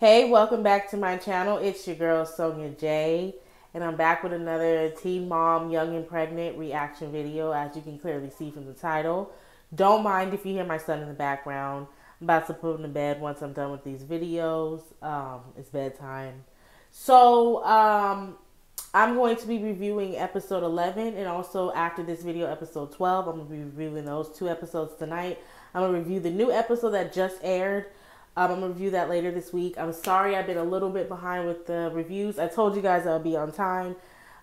Hey, welcome back to my channel. It's your girl Sonja J, and I'm back with another teen mom, young and pregnant reaction video, as you can clearly see from the title. Don't mind if you hear my son in the background. I'm about to put him to bed once I'm done with these videos. It's bedtime. So, I'm going to be reviewing episode 11, and also after this video, episode 12. I'm going to be reviewing those two episodes tonight. I'm going to review the new episode that just aired. I'm going to review that later this week. I'm sorry I've been a little bit behind with the reviews. I told you guys I'll be on time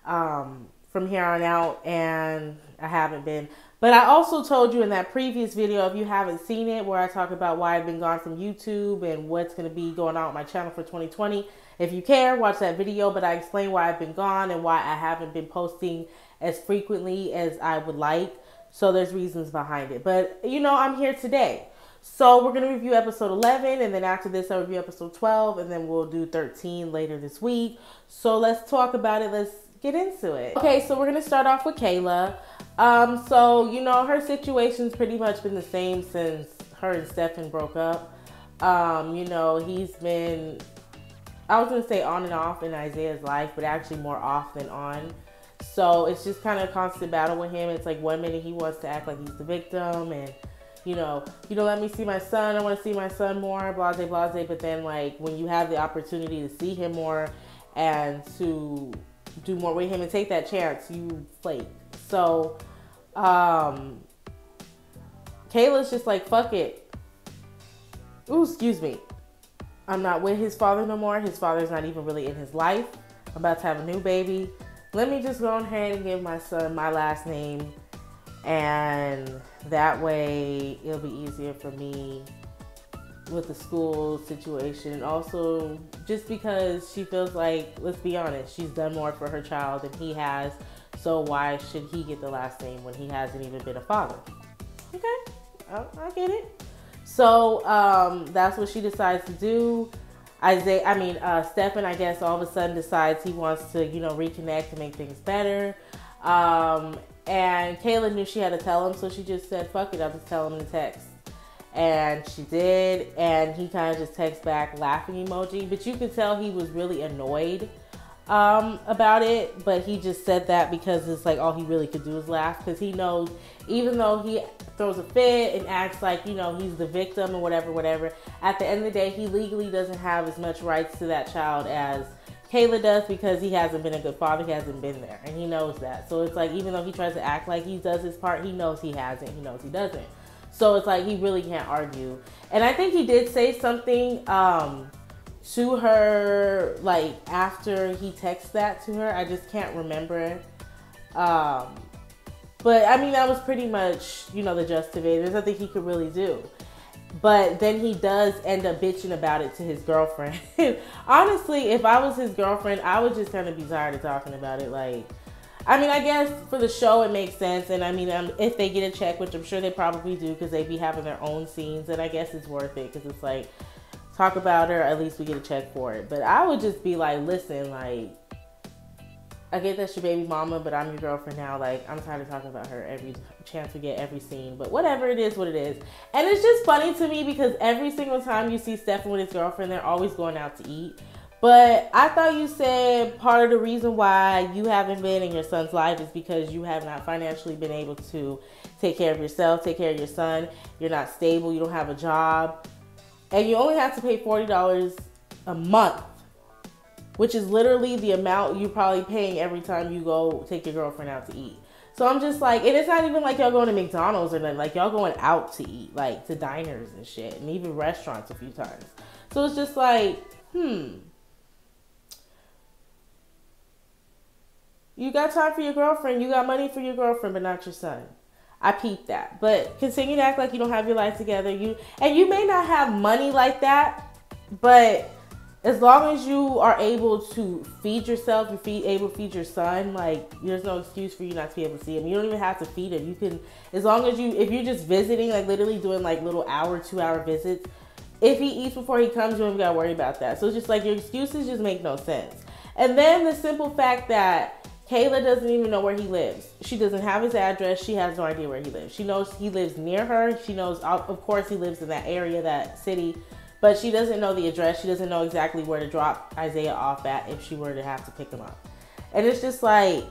from here on out, and I haven't been. But I also told you in that previous video, if you haven't seen it, where I talk about why I've been gone from YouTube and what's going to be going on with my channel for 2020. If you care, watch that video, but I explain why I've been gone and why I haven't been posting as frequently as I would like. So there's reasons behind it. But, you know, I'm here today. So we're going to review episode 11, and then after this I'll review episode 12, and then we'll do 13 later this week. So let's talk about it. Let's get into it. Okay, so we're going to start off with Kayla. So, you know, her situation's pretty much been the same since her and Stefan broke up. You know, he's been, I was going to say on and off in Isaiah's life, but actually more off than on. So it's just kind of a constant battle with him. It's like one minute he wants to act like he's the victim and, you don't let me see my son. I want to see my son more, blase, blase. But then, like, when you have the opportunity to see him more and to do more with him and take that chance, you flake. So, Kayla's just like, fuck it. Ooh, excuse me. I'm not with his father no more. His father's not even really in his life. I'm about to have a new baby. Let me just go ahead and give my son my last name. And that way it'll be easier for me with the school situation. And also just because she feels like, let's be honest, she's done more for her child than he has. So why should he get the last name when he hasn't even been a father? Okay, I get it. So that's what she decides to do. Stefan, I guess, all of a sudden decides he wants to, reconnect and make things better. And Kayla knew she had to tell him, so she just said, fuck it, I'll just tell him in the text. And she did, and he kind of just texts back laughing emoji. But you could tell he was really annoyed about it, but he just said that because it's like all he really could do is laugh. Because he knows, even though he throws a fit and acts like, he's the victim or whatever, at the end of the day, he legally doesn't have as much rights to that child as Kayla does, because he hasn't been a good father. He hasn't been there, and he knows that. So it's like, even though he tries to act like he does his part, he knows he hasn't. He knows he doesn't. So it's like he really can't argue. And I think he did say something to her, like, after he texted that to her. I just can't remember. But I mean, that was pretty much, the gist of it. There's nothing he could really do. But then he does end up bitching about it to his girlfriend. Honestly, if I was his girlfriend, I would just kind of be tired of talking about it. Like, I mean, I guess for the show it makes sense. And I mean, if they get a check, which I'm sure they probably do, because they be having their own scenes, and I guess it's worth it, because it's like, talk about her, at least we get a check for it. But I would just be like, listen, like, I get that's your baby mama, but I'm your girlfriend now. Like, I'm tired of talking about her every chance we get, every scene. But whatever, it is what it is. And it's just funny to me because every single time you see Stefan with his girlfriend, they're always going out to eat. But I thought you said part of the reason why you haven't been in your son's life is because you have not financially been able to take care of yourself, take care of your son. You're not stable. You don't have a job. And you only have to pay $40 a month, which is literally the amount you're probably paying every time you go take your girlfriend out to eat. So I'm just like, and it's not even like y'all going to McDonald's or nothing. Like, y'all going out to eat, like to diners and shit, and even restaurants a few times. So it's just like, you got time for your girlfriend, you got money for your girlfriend, but not your son. I peeped that. But continue to act like you don't have your life together. You may not have money like that, but as long as you are able to feed yourself, able to feed your son, like, there's no excuse for you not to be able to see him. You don't even have to feed him. You can, as long as if you're just visiting, like literally doing like little hour, 2-hour visits, if he eats before he comes, you don't even gotta worry about that. So it's just like, your excuses just make no sense. And then the simple fact that Kayla doesn't even know where he lives. She doesn't have his address. She has no idea where he lives. She knows he lives near her. She knows, of course, he lives in that area, that city. but she doesn't know the address. She doesn't know exactly where to drop Isaiah off at if she were to have to pick him up. And it's just like,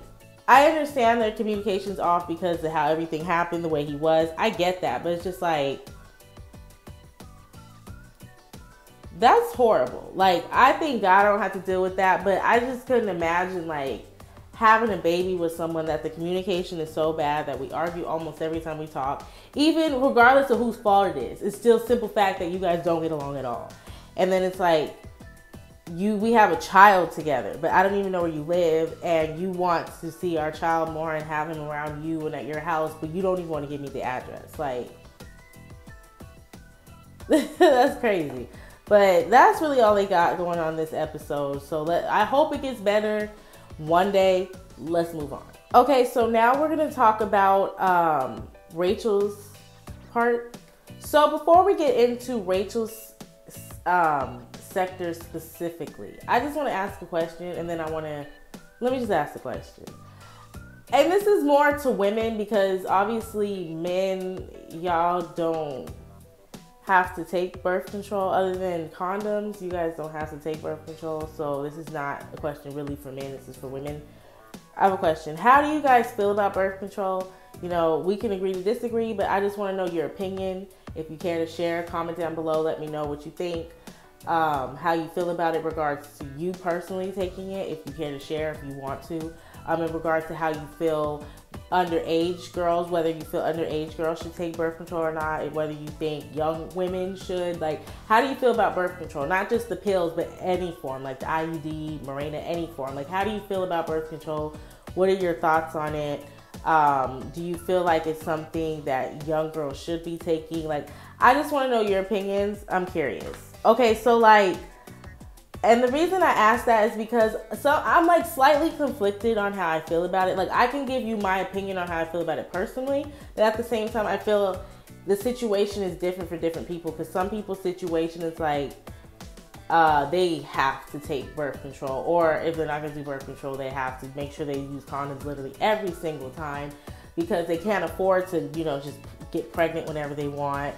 I understand their communication's off because of how everything happened, the way he was. I get that, but it's just like, that's horrible. Like, I think God don't have to deal with that, but I just couldn't imagine, like, having a baby with someone that the communication is so bad that we argue almost every time we talk, even regardless of whose fault it is. It's still simple fact that you guys don't get along at all. And then it's like, we have a child together, but I don't even know where you live, and you want to see our child more and have him around you and at your house, but you don't even want to give me the address. Like, that's crazy. But that's really all they got going on this episode. So I hope it gets better one day. Let's move on. Okay, so now we're going to talk about Rachel's part. So before we get into Rachel's sector specifically, I just want to ask a question, and then let me just ask the question. And this is more to women, because obviously men, y'all don't have to take birth control other than condoms. You guys don't have to take birth control, so this is not a question really for men, this is for women. I have a question. How do you guys feel about birth control? You know, we can agree to disagree, but I just want to know your opinion. If you care to share, comment down below, let me know what you think, how you feel about it in regards to you personally taking it, if you care to share, if you want to, in regards to how you feel underage girls, whether you feel underage girls should take birth control or not, whether you think young women should. Like, how do you feel about birth control? Not just the pills, but any form, like the IUD, Mirena, any form. Like, how do you feel about birth control? What are your thoughts on it? Do you feel like it's something that young girls should be taking? Like, I just want to know your opinions. I'm curious. Okay, so like, and the reason I ask that is because I'm like slightly conflicted on how I feel about it. Like, I can give you my opinion on how I feel about it personally, but at the same time, I feel the situation is different for different people, because some people's situation is like, they have to take birth control, or if they're not going to do birth control, they have to make sure they use condoms literally every single time, because they can't afford to, you know, just get pregnant whenever they want.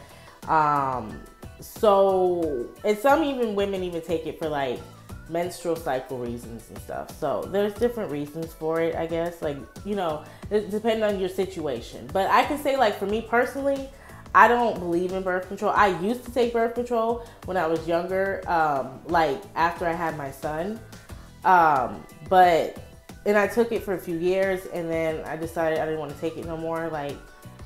So, and some women even take it for like menstrual cycle reasons and stuff. So there's different reasons for it, I guess. Like, you know, it depends on your situation. But I can say, like, for me personally, I don't believe in birth control. I used to take birth control when I was younger, like after I had my son. And I took it for a few years, and then I decided I didn't want to take it no more. Like,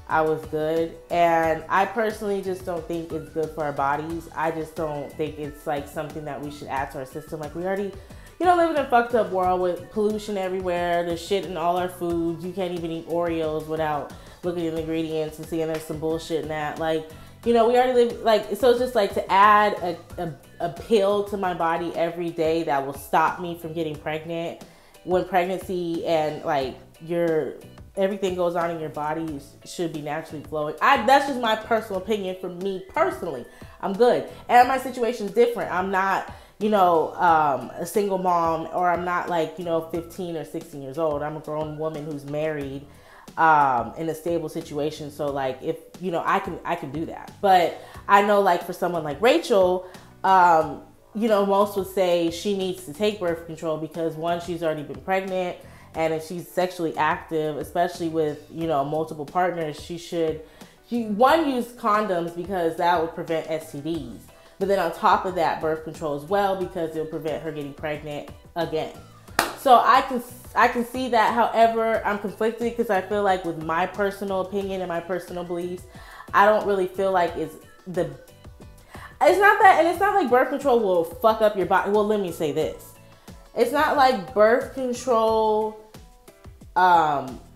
I was good, and I personally just don't think it's good for our bodies. I just don't think it's like something that we should add to our system. Like, we already, you know, live in a fucked up world with pollution everywhere. There's shit in all our foods. You can't even eat Oreos without looking at the ingredients and seeing there's some bullshit in that. Like, you know, we already live, like, so it's just like to add a pill to my body every day that will stop me from getting pregnant, when pregnancy and like everything goes on in your body should be naturally flowing. That's just my personal opinion. For me personally, I'm good. And my situation's different. I'm not, you know, a single mom, or I'm not like, you know, 15 or 16 years old. I'm a grown woman who's married, in a stable situation. So like, if, you know, I can do that. But I know, like, for someone like Rachel, you know, most would say she needs to take birth control because, one, she's already been pregnant. And if she's sexually active, especially with, you know, multiple partners, she use condoms, because that would prevent STDs. But then on top of that, birth control as well, because it'll prevent her getting pregnant again. So I can see that. However, I'm conflicted, because I feel like, with my personal opinion and my personal beliefs, I don't really feel like it's not that, and it's not like birth control will fuck up your body. Well, let me say this. It's not like birth control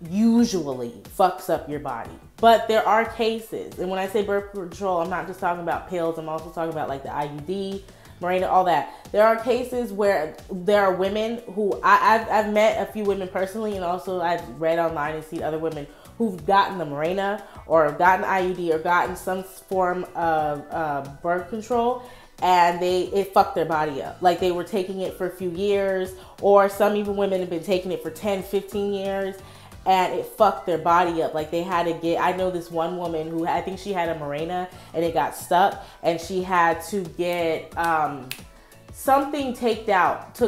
usually fucks up your body, but there are cases. And when I say birth control, I'm not just talking about pills. I'm also talking about like the IUD, Mirena, all that. There are cases where there are women who I've met a few women personally, and also I've read online and seen other women who've gotten the Mirena or gotten IUD or gotten some form of birth control, and it fucked their body up. Like, they were taking it for a few years, or some even women have been taking it for 10, 15 years, and it fucked their body up. Like they had to get, I know this one woman who, I think she had a Mirena and it got stuck, and she had to get something taken out.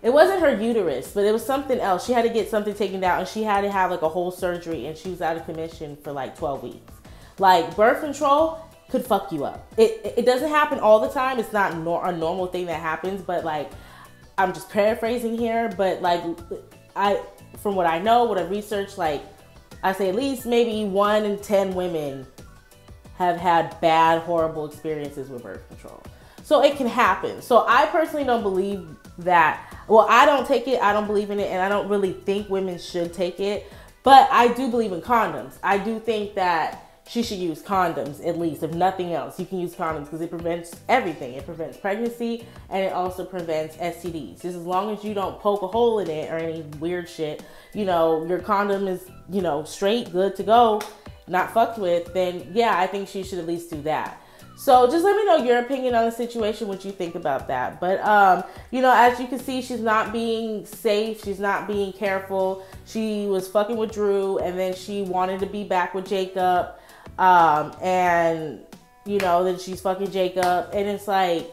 It wasn't her uterus, but it was something else. She had to get something taken out, and she had to have like a whole surgery, and she was out of commission for like 12 weeks. Like birth control could fuck you up. It doesn't happen all the time. It's not a normal thing that happens, but like, I'm just paraphrasing here, but like from what I know, what I've researched, like I say at least maybe 1 in 10 women have had bad, horrible experiences with birth control. So it can happen. So I personally don't believe that. Well, I don't take it. I don't believe in it. And I don't really think women should take it. But I do believe in condoms. I do think that she should use condoms, at least, if nothing else. You can use condoms because it prevents everything. It prevents pregnancy, and it also prevents STDs. Just as long as you don't poke a hole in it or any weird shit, you know, your condom is, you know, straight, good to go, not fucked with, then yeah, I think she should at least do that. So just let me know your opinion on the situation, what you think about that. But, you know, as you can see, she's not being safe. She's not being careful. She was fucking with Drew, and then she wanted to be back with Jacob. And, you know, then she's fucking Jacob. And it's like,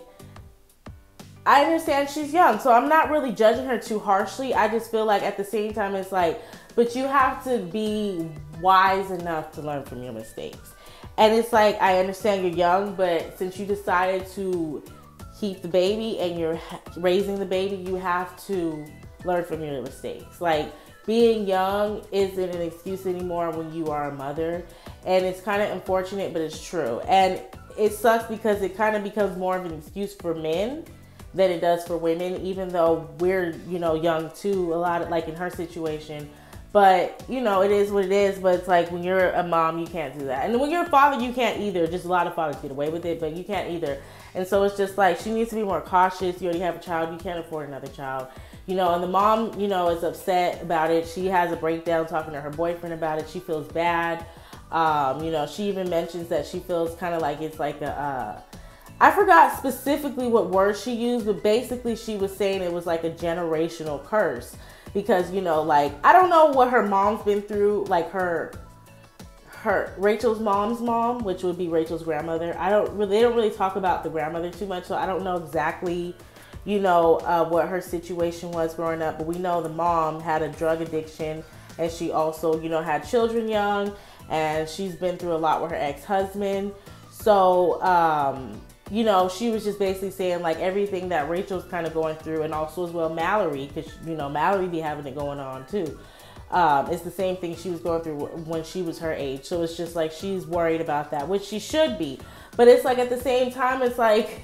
I understand she's young, so I'm not really judging her too harshly. I just feel like at the same time, it's like, but you have to be wise enough to learn from your mistakes. And it's like, I understand you're young, but since you decided to keep the baby and you're raising the baby, you have to learn from your mistakes. Like, being young isn't an excuse anymore when you are a mother. And it's kind of unfortunate, but it's true. And it sucks because it kind of becomes more of an excuse for men than it does for women, even though we're, you know, young too, a lot of, like in her situation. But, you know, it is what it is. But it's like when you're a mom, you can't do that. And when you're a father, you can't either. Just a lot of fathers get away with it, but you can't either. And so it's just like, she needs to be more cautious. You already have a child. You can't afford another child. You know, and the mom, you know, is upset about it. She has a breakdown talking to her boyfriend about it. She feels bad. You know, she even mentions that she feels kind of like it's like a, I forgot specifically what word she used, but basically she was saying it was like a generational curse. Because, you know, like, I don't know what her mom's been through, like Rachel's mom's mom, which would be Rachel's grandmother. They don't really talk about the grandmother too much, so I don't know exactly, you know, what her situation was growing up. But we know the mom had a drug addiction, and she also, you know, had children young, and she's been through a lot with her ex-husband. So, you know, she was just basically saying like everything that Rachel's kind of going through, and also as well Mallory, because, you know, Mallory be having it going on too. It's the same thing she was going through when she was her age. So it's just like she's worried about that, which she should be. But it's like at the same time, it's like,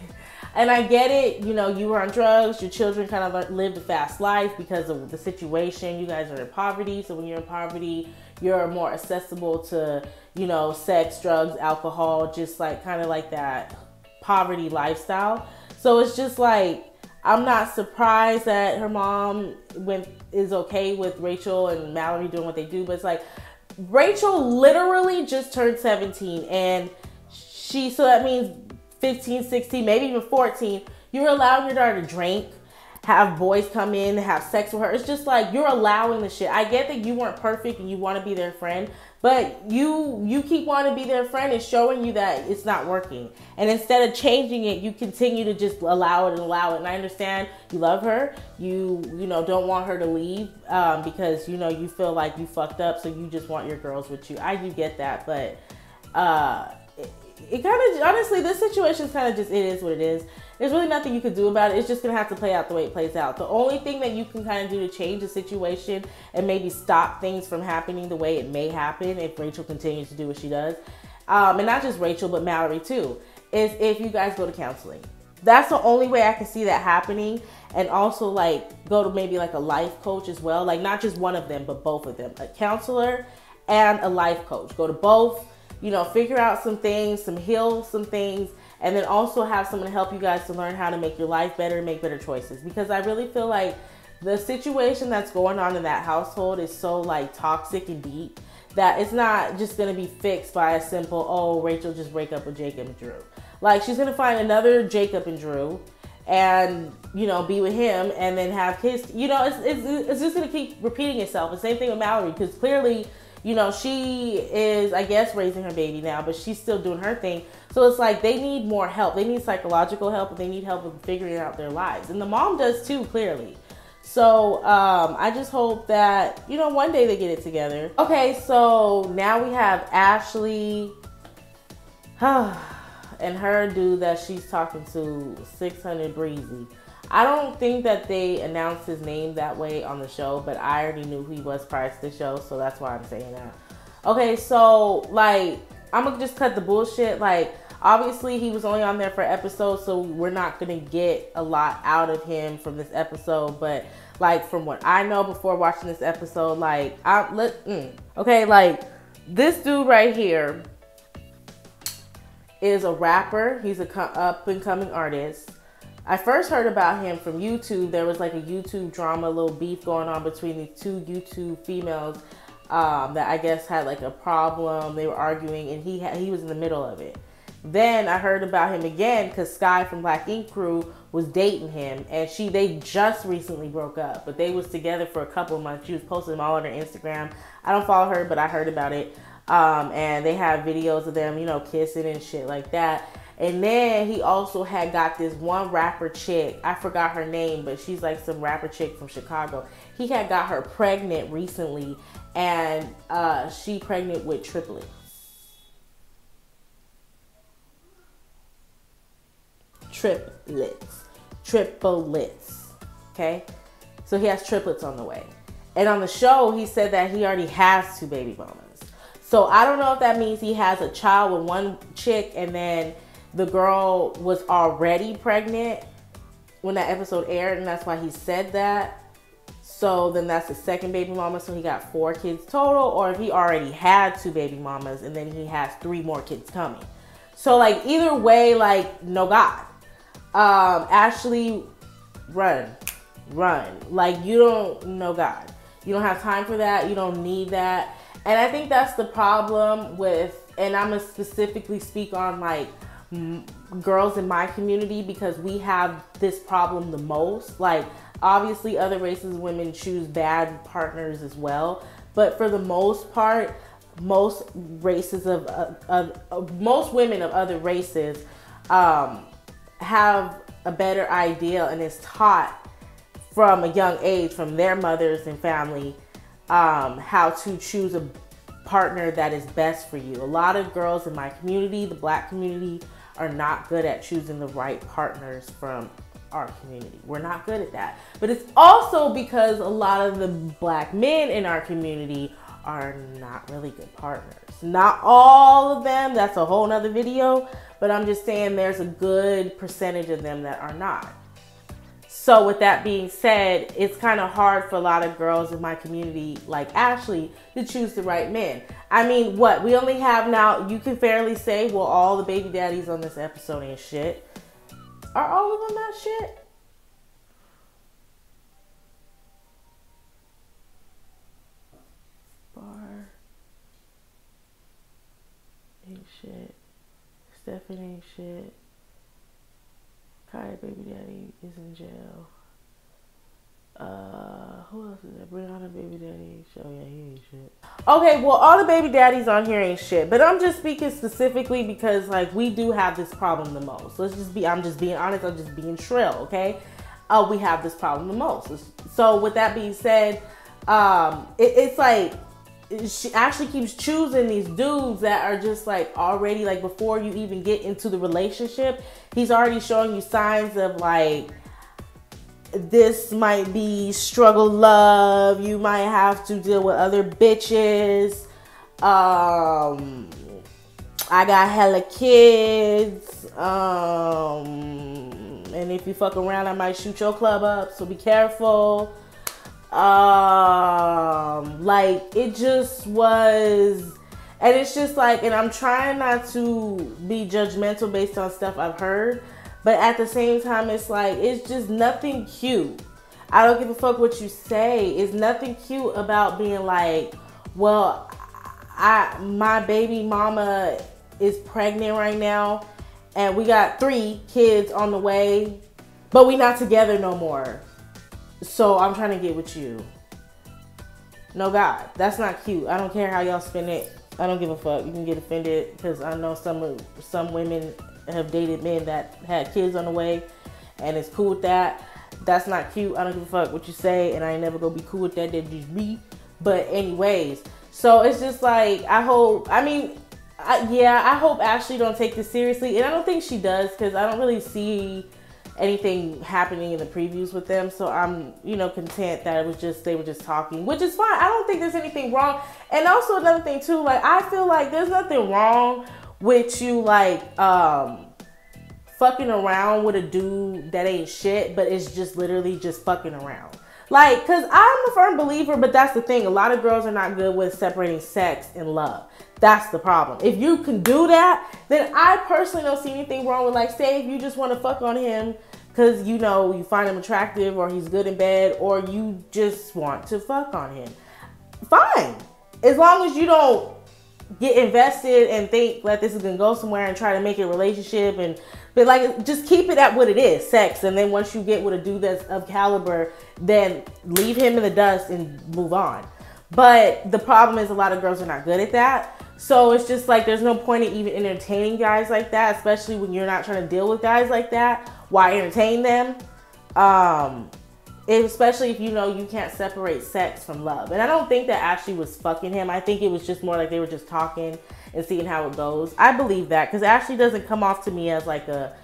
and I get it, you know, you were on drugs, your children kind of lived a fast life because of the situation. You guys are in poverty. So when you're in poverty, you're more accessible to, you know, sex, drugs, alcohol, just like kind of like that poverty lifestyle. So it's just like, I'm not surprised that her mom is okay with Rachel and Mallory doing what they do, but it's like Rachel literally just turned 17, and so that means 15, 16, maybe even 14, you're allowing your daughter to drink, have boys come in, have sex with her. It's just like, you're allowing the shit. I get that you weren't perfect and you want to be their friend, but you keep wanting to be their friend and showing you that it's not working. And instead of changing it, you continue to just allow it and allow it. And I understand you love her. You know, don't want her to leave because, you know, you feel like you fucked up. So you just want your girls with you. I do get that. But it kind of, honestly, this situation is kind of just, it is what it is. There's really nothing you can do about it. It's just going to have to play out the way it plays out. The only thing that you can kind of do to change the situation and maybe stop things from happening the way it may happen if Rachel continues to do what she does, and not just Rachel, but Mallory too, is if you guys go to counseling. That's the only way I can see that happening. And also like go to maybe like a life coach as well. Like not just one of them, but both of them. A counselor and a life coach. Go to both, you know, figure out some things, heal some things. And then also have someone help you guys to learn how to make your life better and make better choices. Because I really feel like the situation that's going on in that household is so like toxic and deep that it's not just going to be fixed by a simple, oh, Rachel just break up with Jacob and Drew. Like she's going to find another Jacob and Drew, and, you know, be with him and then have kids. You know, it's just going to keep repeating itself. The same thing with Mallory, because clearly, you know, she is, I guess, raising her baby now, but she's still doing her thing. So it's like they need more help. They need psychological help, and they need help with figuring out their lives. And the mom does too, clearly. So I just hope that, you know, one day they get it together. Okay, so now we have Ashley and her dude that she's talking to, 600 Breezy. I don't think that they announced his name that way on the show, but I already knew who he was prior to the show, so that's why I'm saying that. Okay, so, like, I'm gonna just cut the bullshit. Like, obviously, he was only on there for an episode, so we're not gonna get a lot out of him from this episode. But, like, from what I know before watching this episode, like, okay, like, this dude right here is a rapper. He's a up-and-coming artist. I first heard about him from YouTube. There was like a YouTube drama, little beef going on between these two YouTube females that I guess had like a problem. They were arguing, and he was in the middle of it. Then I heard about him again because Sky from Black Ink Crew was dating him, and they just recently broke up, but they was together for a couple of months. She was posting them all on her Instagram. I don't follow her, but I heard about it. And they have videos of them, you know, kissing and shit like that. And then he also had got this one rapper chick. I forgot her name, but she's like some rapper chick from Chicago. He had got her pregnant recently, and she pregnant with triplets. Triplets. Okay? So he has triplets on the way. And on the show, he said that he already has 2 baby mamas. So I don't know if that means he has a child with one chick and then the girl was already pregnant when that episode aired, and that's why he said that. So then that's the second baby mama, so he got 4 kids total, or if he already had 2 baby mamas and then he has 3 more kids coming. So like either way, like no God. Ashley, run. Like you don't know God. You don't have time for that. You don't need that. And I think that's the problem with, and I'm gonna specifically speak on like girls in my community because we have this problem the most. Like obviously other races, women choose bad partners as well, but for the most part, most races most women of other races have a better idea, and is taught from a young age from their mothers and family how to choose a partner that is best for you. A lot of girls in my community, the Black community, are not good at choosing the right partners from our community. We're not good at that. But it's also because a lot of the Black men in our community are not really good partners. Not all of them, that's a whole nother video, but I'm just saying there's a good percentage of them that are not. So with that being said, it's kind of hard for a lot of girls in my community like Ashley to choose the right men. I mean, what? We only have now, you can fairly say, well, all the baby daddies on this episode ain't shit. Are all of them not shit? Bar ain't shit. Stephen ain't shit. Kaya baby daddy is in jail. Who else is there? Brianna baby daddy. Oh yeah, he ain't shit. Okay, well all the baby daddies on here ain't shit, but I'm just speaking specifically because like we do have this problem the most. Let's just be, I'm just being honest, I'm just being shrill, okay? We have this problem the most. So with that being said, it's like she actually keeps choosing these dudes that are just like already like before you even get into the relationship, he's already showing you signs of like this might be struggle love. You might have to deal with other bitches. I got hella kids. And if you fuck around, I might shoot your club up. So be careful. Like it just was, and it's just like, and I'm trying not to be judgmental based on stuff I've heard, but at the same time, it's like, it's just nothing cute. I don't give a fuck what you say. It's nothing cute about being like, well, my baby mama is pregnant right now, and we got 3 kids on the way, but we not together no more. So I'm trying to get with you. No, God, that's not cute. I don't care how y'all spin it. I don't give a fuck. You can get offended because I know some women have dated men that had kids on the way, and it's cool with that. That's not cute. I don't give a fuck what you say, and I ain't never gonna be cool with that. That's just me. But anyways, so it's just like, I hope Ashley don't take this seriously, and I don't think she does because I don't really see anything happening in the previews with them. So I'm, content that they were just talking, which is fine. I don't think there's anything wrong. And also another thing too, like, I feel like there's nothing wrong with you, like, fucking around with a dude that ain't shit, but it's just literally just fucking around. Like, cause I'm a firm believer, but that's the thing. A lot of girls are not good with separating sex and love. That's the problem. If you can do that, then I personally don't see anything wrong with, like, say if you just want to fuck on him because, you find him attractive or he's good in bed, or you just want to fuck on him. Fine. As long as you don't get invested and think that this is going to go somewhere and try to make it a relationship, but like, just keep it at what it is, sex. And then once you get with a dude that's of caliber, then leave him in the dust and move on. But the problem is a lot of girls are not good at that. So it's just like, there's no point in even entertaining guys like that, especially when you're not trying to deal with guys like that. Why entertain them? Especially if you can't separate sex from love. And I don't think that Ashley was fucking him. I think it was just more like they were just talking and seeing how it goes. I believe that because Ashley doesn't come off to me as like a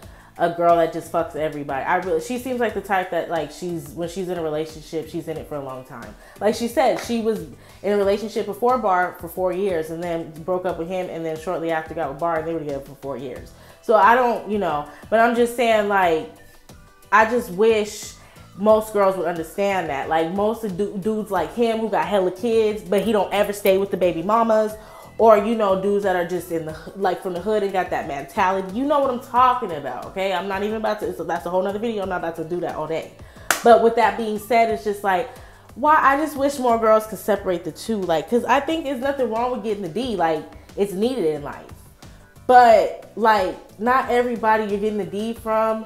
girl that just fucks everybody. She seems like the type that, like, when she's in a relationship, she's in it for a long time. Like she said, she was in a relationship before Bar for 4 years and then broke up with him, and then shortly after got with Bar, and they were together for 4 years. So I don't, but I'm just saying, like, I just wish most girls would understand that. Like, most of dudes like him who got hella kids, but he don't ever stay with the baby mamas, or, dudes that are just from the hood and got that mentality. You know what I'm talking about, okay? I'm not even about to, that's a whole nother video. I'm not about to do that all day. But with that being said, it's just like, why? I just wish more girls could separate the two. Like, because I think there's nothing wrong with getting the D. Like, it's needed in life. But, like, not everybody you're getting the D from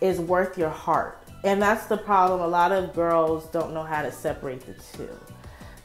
is worth your heart. And that's the problem. A lot of girls don't know how to separate the two.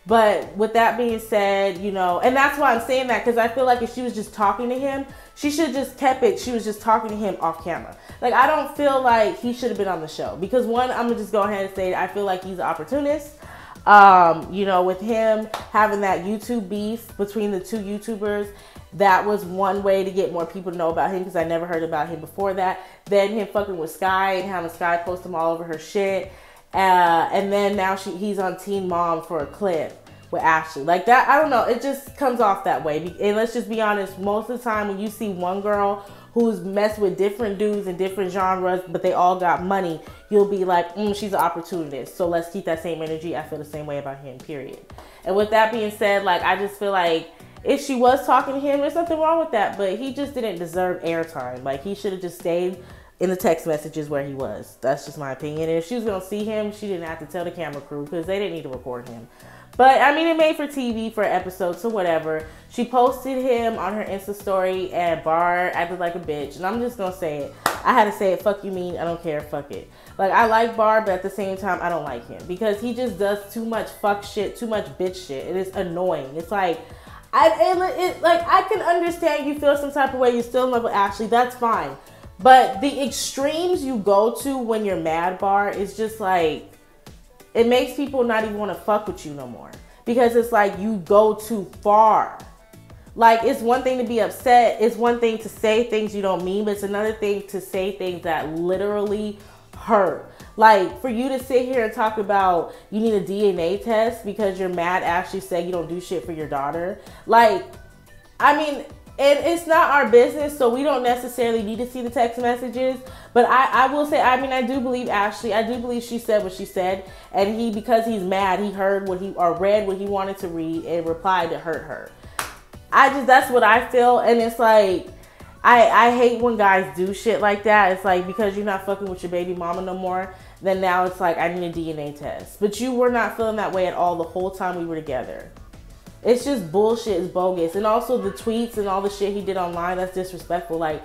But with that being said, and that's why I'm saying that, because I feel like if she was just talking to him, she should have just kept it. She was just talking to him off camera. Like, I don't feel like he should have been on the show. Because one, I'm going to just go ahead and say, I feel like he's an opportunist. With him having that YouTube beef between the two YouTubers, that was one way to get more people to know about him, because I never heard about him before that. Then him fucking with Sky and having Sky post him all over her shit. And then now he's on Teen Mom for a clip with Ashley. Like that, I don't know. It just comes off that way. And let's just be honest, most of the time when you see one girl who's messed with different dudes in different genres, but they all got money, you'll be like, she's an opportunist. So let's keep that same energy. I feel the same way about him, period. And with that being said, like, I just feel like if she was talking to him, there's nothing wrong with that, but he just didn't deserve airtime. Like, he should have just stayed in the text messages where he was. That's just my opinion. And if she was going to see him, she didn't have to tell the camera crew, because they didn't need to record him. But, I mean, it made for TV, for episodes, so whatever. She posted him on her Insta story, and Bar acted like a bitch. And I'm just going to say it. I had to say it. Fuck you mean. I don't care. Fuck it. Like, I like Bar, but at the same time, I don't like him. Because he just does too much fuck shit, too much bitch shit. And it's annoying. It's like, I can understand you feel some type of way. You're still in love with Ashley. That's fine. But the extremes you go to when you're mad, Bar, is just like, it makes people not even want to fuck with you no more. Because it's like you go too far. Like, it's one thing to be upset. It's one thing to say things you don't mean. But it's another thing to say things that literally hurt. Like, for you to sit here and talk about you need a DNA test because you're mad Ashley said you don't do shit for your daughter. Like, I mean, and it's not our business, so we don't necessarily need to see the text messages. But I will say, I mean, I do believe Ashley. I do believe she said what she said. And because he's mad, he heard or read what he wanted to read and replied to hurt her. That's what I feel. And it's like, I hate when guys do shit like that. It's like, because you're not fucking with your baby mama no more, then now it's like, I need a DNA test. But you were not feeling that way at all the whole time we were together. It's just bullshit. It's bogus. And also the tweets and all the shit he did online, that's disrespectful. Like,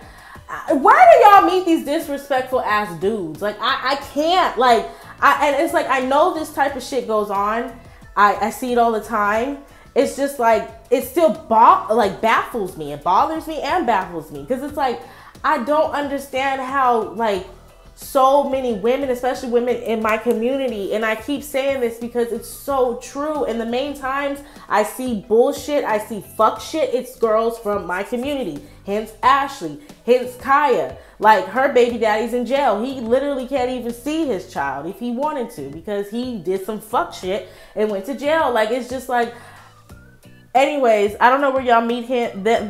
Why do y'all meet these disrespectful ass dudes? Like, I can't. Like, and it's like, I know this type of shit goes on. I see it all the time. It's just like, it still baffles me. It bothers me and baffles me. Because it's like, I don't understand how, like, so many women, especially women in my community, and I keep saying this because it's so true. And the main times I see bullshit, I see fuck shit, it's girls from my community. Hence Ashley, hence Kaya. Like, her baby daddy's in jail. He literally can't even see his child if he wanted to because he did some fuck shit and went to jail. Like, it's just like, anyways, I don't know where y'all meet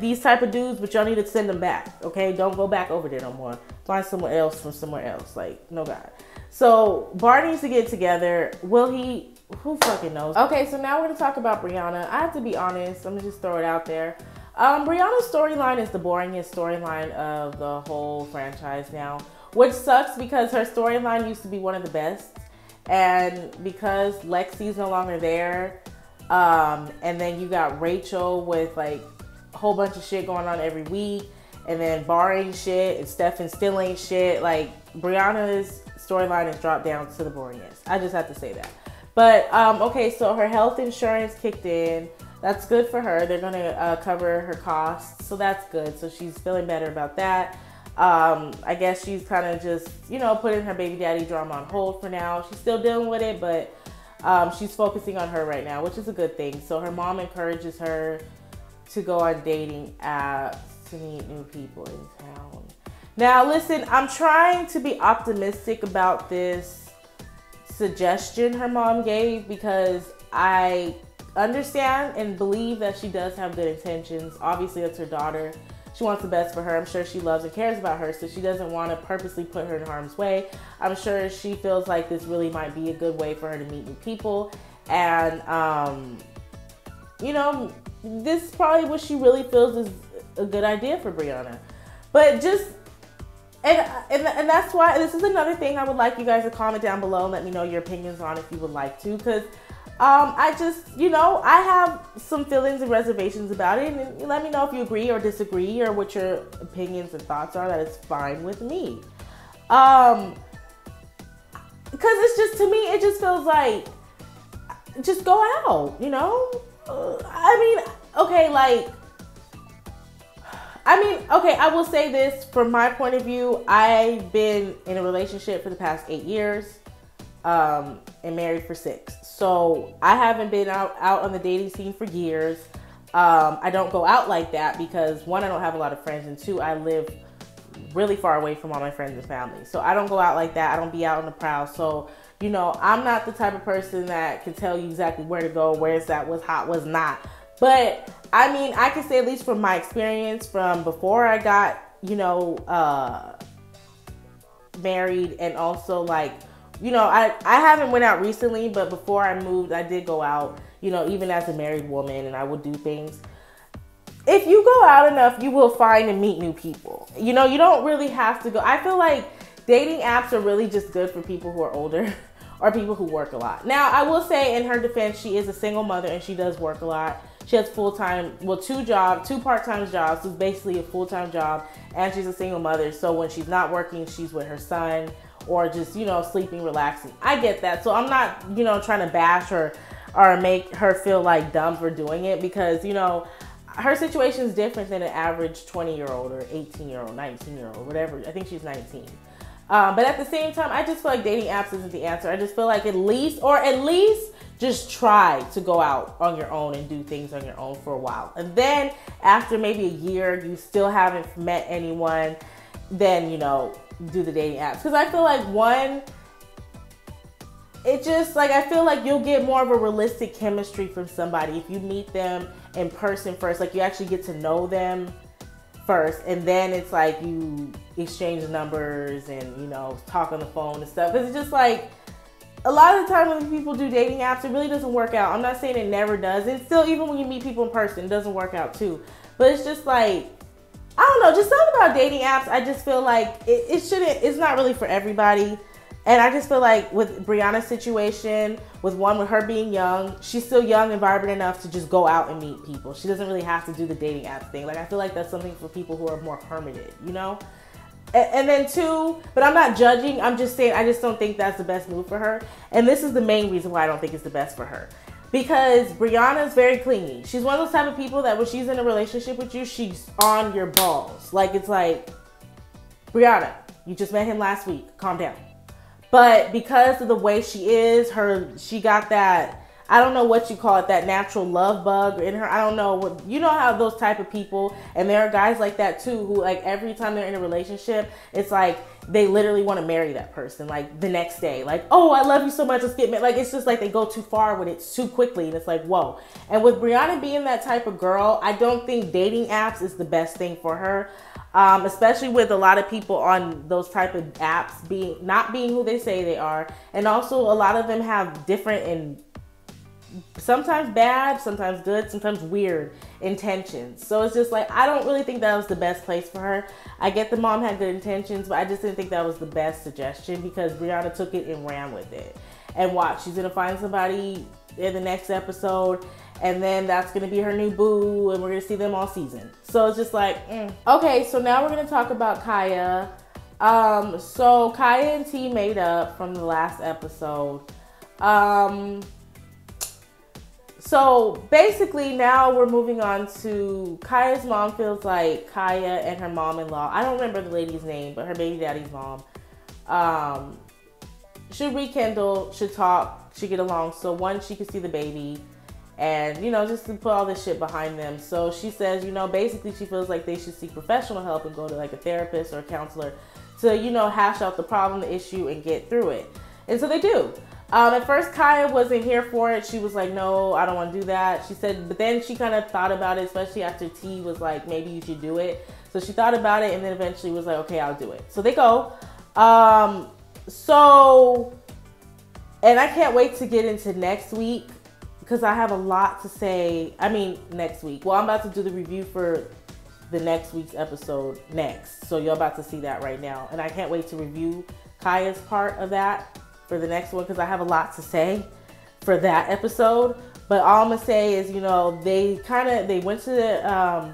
these type of dudes, but y'all need to send them back, okay? Don't go back over there no more. Find someone else from somewhere else. Like, no God. So, Barney needs to get together. Will he? Who fucking knows? Okay, so now we're going to talk about Brianna. I have to be honest. I'm going to just throw it out there. Brianna's storyline is the boringest storyline of the whole franchise now, which sucks because her storyline used to be one of the best. And because Lexi's no longer there, and then you got Rachel with like a whole bunch of shit going on every week, and then Bar ain't shit, and Stefan still ain't shit. Like, Brianna's storyline has dropped down to the boringest. I just have to say that. But, okay, so her health insurance kicked in. That's good for her. They're gonna cover her costs, so that's good. So she's feeling better about that. I guess she's kind of just, you know, putting her baby daddy drama on hold for now. She's still dealing with it, but she's focusing on her right now, which is a good thing. So her mom encourages her to go on dating apps to meet new people in town. Now, listen, I'm trying to be optimistic about this suggestion her mom gave because I understand and believe that she does have good intentions. Obviously, it's her daughter. She wants the best for her. I'm sure she loves and cares about her, so she doesn't want to purposely put her in harm's way. I'm sure she feels like this really might be a good way for her to meet new people. And, you know, this is probably what she really feels is a good idea for Brianna. But just, and that's why, this is another thing I would like you guys to comment down below and let me know your opinions on if you would like to. Because I just, you know, I have some feelings and reservations about it, and let me know if you agree or disagree or what your opinions and thoughts are. That is fine with me. Because it's just, to me, it just feels like, just go out, you know? I mean, okay, I will say this from my point of view. I've been in a relationship for the past 8 years. And married for 6. So I haven't been out on the dating scene for years. I don't go out like that because 1, I don't have a lot of friends, and 2, I live really far away from all my friends and family. So I don't go out like that. I don't be out on the prowl. So, you know, I'm not the type of person that can tell you exactly where to go, where's that, what's hot, what's not. But I mean, I can say, at least from my experience from before I got, you know, married, and also like, you know, I haven't went out recently, but before I moved, I did go out, you know, even as a married woman, and I would do things. If you go out enough, you will find and meet new people. You know, you don't really have to go. I feel like dating apps are really just good for people who are older or people who work a lot. Now, I will say, in her defense, she is a single mother and she does work a lot. She has full-time, well, 2 part-time jobs. So it's basically a full-time job, and she's a single mother. So when she's not working, she's with her son, or just, you know, sleeping, relaxing. I get that. So I'm not, you know, trying to bash her or make her feel like dumb for doing it, because, you know, her situation is different than an average 20-year-old or 18-year-old, 19-year-old, whatever. I think she's 19. But at the same time, I just feel like dating apps isn't the answer. I just feel like at least just try to go out on your own and do things on your own for a while. And then after maybe a year, you still haven't met anyone, then, you know, do the dating apps. Because I feel like, one, it just, like, I feel like you'll get more of a realistic chemistry from somebody if you meet them in person first. Like, you actually get to know them first, and then it's like you exchange numbers and, you know, talk on the phone and stuff. Because it's just like, a lot of the time when people do dating apps, it really doesn't work out. I'm not saying it never does. And still, even when you meet people in person, it doesn't work out too. But it's just like, I don't know, just something about dating apps. I just feel like it's not really for everybody. And I just feel like with Brianna's situation, with her being young, she's still young and vibrant enough to just go out and meet people. She doesn't really have to do the dating app thing. Like, I feel like that's something for people who are more permanent, you know? And then two, but I'm not judging. I'm just saying I just don't think that's the best move for her. And this is the main reason why I don't think it's the best for her. Because Brianna's very clingy. She's one of those type of people that when she's in a relationship with you, she's on your balls. Like, it's like, Brianna, you just met him last week. Calm down. But because of the way she is, she got that, I don't know what you call it, that natural love bug in her. I don't know what, you know how those type of people, and there are guys like that too, who like every time they're in a relationship, it's like they literally want to marry that person like the next day. Like, oh, I love you so much, let's get married. Like, it's just like they go too far with it too quickly, and it's like, whoa. And with Brianna being that type of girl, I don't think dating apps is the best thing for her. Especially with a lot of people on those type of apps not being who they say they are. And also a lot of them have different and sometimes bad, sometimes good, sometimes weird intentions. So it's just like, I don't really think that was the best place for her. I get the mom had good intentions, but I just didn't think that was the best suggestion because Brianna took it and ran with it. And watch, she's gonna find somebody in the next episode, and then that's gonna be her new boo, and we're gonna see them all season. So it's just like, Okay, so now we're gonna talk about Kaya. So Kaya and T made up from the last episode. So basically now we're moving on to Kaya's mom feels like Kaya and her mom-in-law, I don't remember the lady's name, but her baby daddy's mom, should rekindle, should talk, should get along. So one, she could see the baby and, you know, just to put all this shit behind them. So she says, you know, basically she feels like they should seek professional help and go to like a therapist or a counselor to, you know, hash out the problem, the issue, and get through it. And so they do. At first, Kaya wasn't here for it. She was like, no, I don't want to do that. She said, but then she kind of thought about it, especially after T was like, maybe you should do it. So she thought about it and then eventually was like, okay, I'll do it. So they go. And I can't wait to get into next week because I have a lot to say. I mean, next week. Well, I'm about to do the review for the next week's episode next. So you're about to see that right now. And I can't wait to review Kaya's part of that for the next one because I have a lot to say for that episode. But all I'm gonna say is, you know, they went to the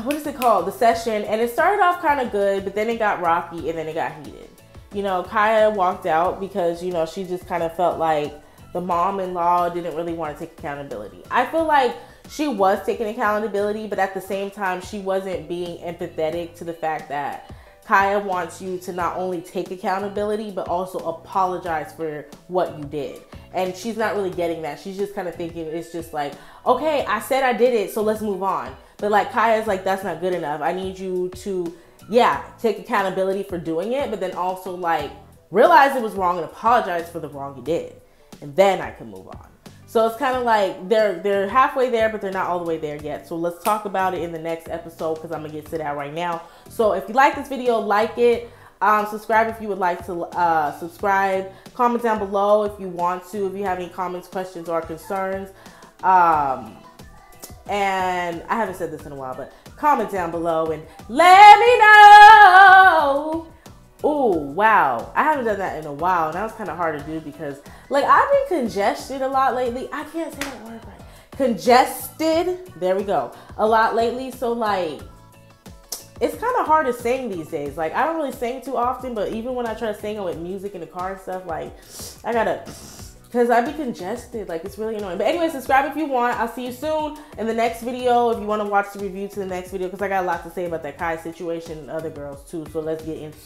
what is it called, the session, and it started off kind of good, but then it got rocky and then it got heated. You know, Kaya walked out because, you know, she just kind of felt like the mom-in-law didn't really want to take accountability. I feel like she was taking accountability, but at the same time she wasn't being empathetic to the fact that Kaya wants you to not only take accountability, but also apologize for what you did. And she's not really getting that. She's just kind of thinking it's just like, okay, I said I did it, so let's move on. But like Kaya's like, that's not good enough. I need you to, yeah, take accountability for doing it, but then also like realize it was wrong and apologize for the wrong you did. And then I can move on. So it's kind of like they're halfway there, but they're not all the way there yet. So let's talk about it in the next episode because I'm going to get to that right now. So if you like this video, like it. Subscribe if you would like to subscribe. Comment down below if you want to, if you have any comments, questions, or concerns. And I haven't said this in a while, but comment down below and let me know. Oh, wow. I haven't done that in a while, and that was kind of hard to do because, like, I've been congested a lot lately. I can't say that word right. Congested. There we go. A lot lately. So, like, it's kind of hard to sing these days. Like, I don't really sing too often, but even when I try to sing with music in the car and stuff, like, I gotta, because I be congested. Like, it's really annoying. But anyway, subscribe if you want. I'll see you soon in the next video if you want to watch the review to the next video because I got a lot to say about that Kai situation and other girls too. So let's get into it.